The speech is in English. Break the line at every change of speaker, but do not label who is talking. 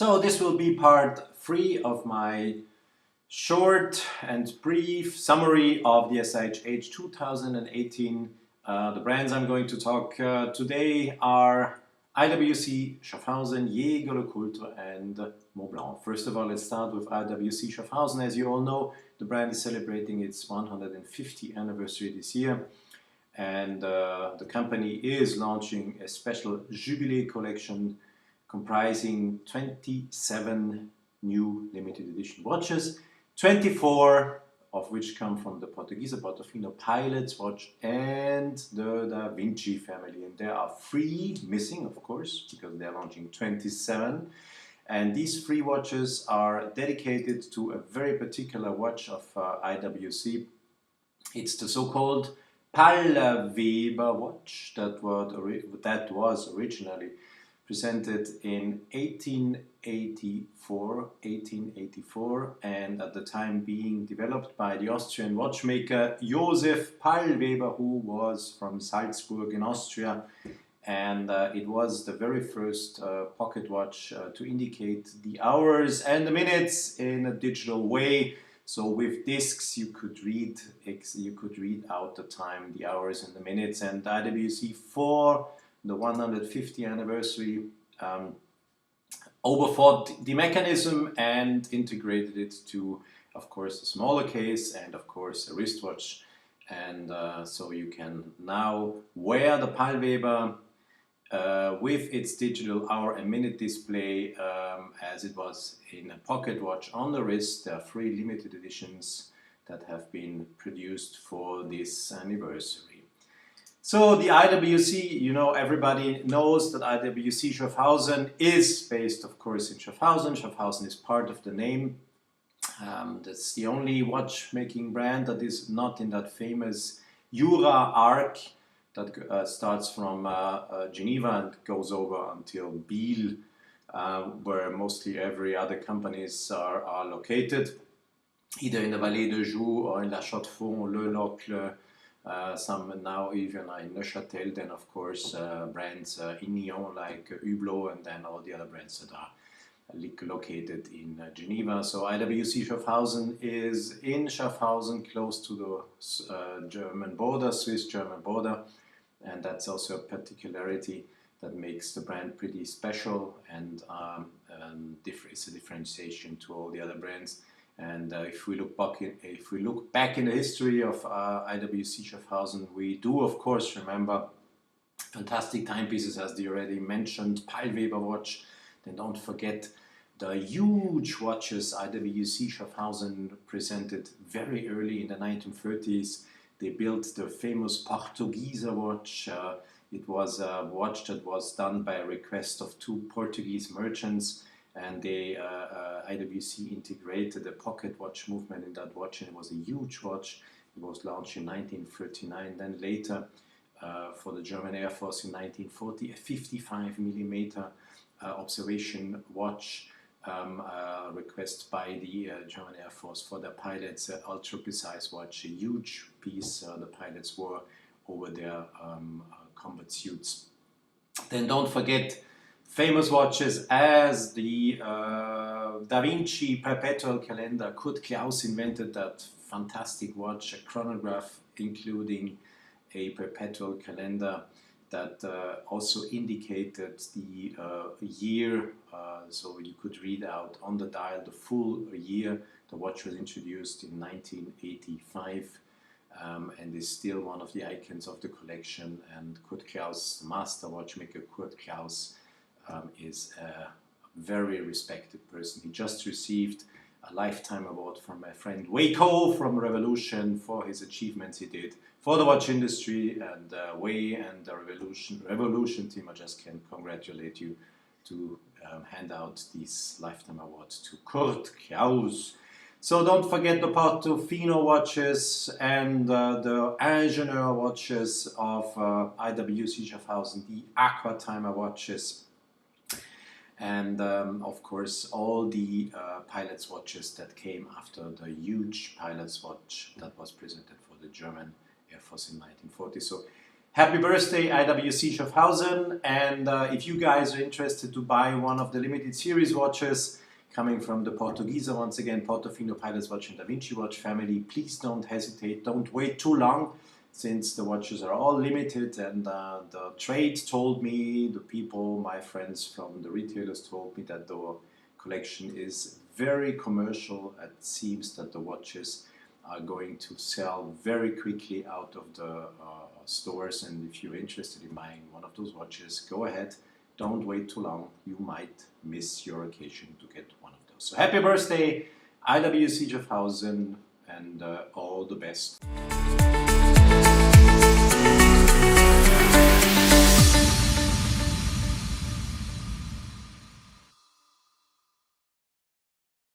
So this will be part 3 of my short and brief summary of the SIHH 2018. The brands I'm going to talk today are IWC, Schaffhausen, Jägerle Kultur and Montblanc. First of all, let's start with IWC Schaffhausen. As you all know, the brand is celebrating its 150th anniversary this year. And the company is launching a special Jubilee collection comprising 27 new limited edition watches, 24 of which come from the Portuguese Portofino Pilot's watch and the Da Vinci family. And there are 3 missing, of course, because they're launching 27. And these 3 watches are dedicated to a very particular watch of IWC. It's the so-called Weber watch that was originally presented in 1884 and at the time being developed by the Austrian watchmaker Josef Weber, who was from Salzburg in Austria, and it was the very first pocket watch to indicate the hours and the minutes in a digital way. So with discs you could read out the time, the hours and the minutes, and IWC for the 150th anniversary overthought the mechanism and integrated it to, of course, a smaller case and of course a wristwatch. And so you can now wear the Weber with its digital hour and minute display as it was in a pocket watch on the wrist. There are 3 limited editions that have been produced for this anniversary. So the IWC, you know, everybody knows that IWC Schaffhausen is based, of course, in Schaffhausen. Schaffhausen is part of the name. That's the only watchmaking brand that is not in that famous Jura arc that starts from Geneva and goes over until Biel, where mostly every other companies are located, either in the Vallée de Joux or in La Chaux-de-Fonds, Le Locle, some now even in Neuchâtel, then of course brands in Nyon like Hublot, and then all the other brands that are located in Geneva. So IWC Schaffhausen is in Schaffhausen, close to the German border, Swiss-German border, and that's also a particularity that makes the brand pretty special and it's a differentiation to all the other brands. And if we look back in the history of IWC Schaffhausen, we do of course remember fantastic timepieces, as the already mentioned Weber watch. Then don't forget the huge watches IWC Schaffhausen presented very early in the 1930s. They built the famous Portuguese watch. It was a watch that was done by a request of 2 Portuguese merchants, and they IWC integrated the pocket watch movement in that watch, and it was a huge watch. It was launched in 1939, then later for the German Air Force in 1940, a 55mm observation watch, request by the German Air Force for their pilots, ultra precise watch, a huge piece the pilots wore over their combat suits. Then don't forget famous watches as the Da Vinci perpetual calendar. Kurt Klaus invented that fantastic watch, a chronograph including a perpetual calendar that also indicated the year, so you could read out on the dial the full year. The watch was introduced in 1985 and is still one of the icons of the collection. And Kurt Klaus, the master watchmaker Kurt Klaus, is a very respected person. He just received a lifetime award from my friend Waco from Revolution for his achievements he did for the watch industry, and Way and the Revolution team, I just can congratulate you to hand out these lifetime awards to Kurt Klaus. So don't forget the Portofino watches and the Ingenieur watches of IWC Schaffhausen, the Aqua Timer watches, and of course all the pilot's watches that came after the huge pilot's watch that was presented for the German Air Force in 1940. So Happy birthday, IWC Schaffhausen, and if you guys are interested to buy one of the limited series watches coming from the Portuguese, once again, Portofino Pilot's Watch and Da Vinci Watch family, please don't hesitate, don't wait too long, since the watches are all limited, and the trade told me, the people, my friends from the retailers told me that the collection is very commercial. It seems that the watches are going to sell very quickly out of the stores, and if you're interested in buying one of those watches, go ahead, don't wait too long, you might miss your occasion to get one of those. So happy birthday, IWC Schaffhausen, and all the best.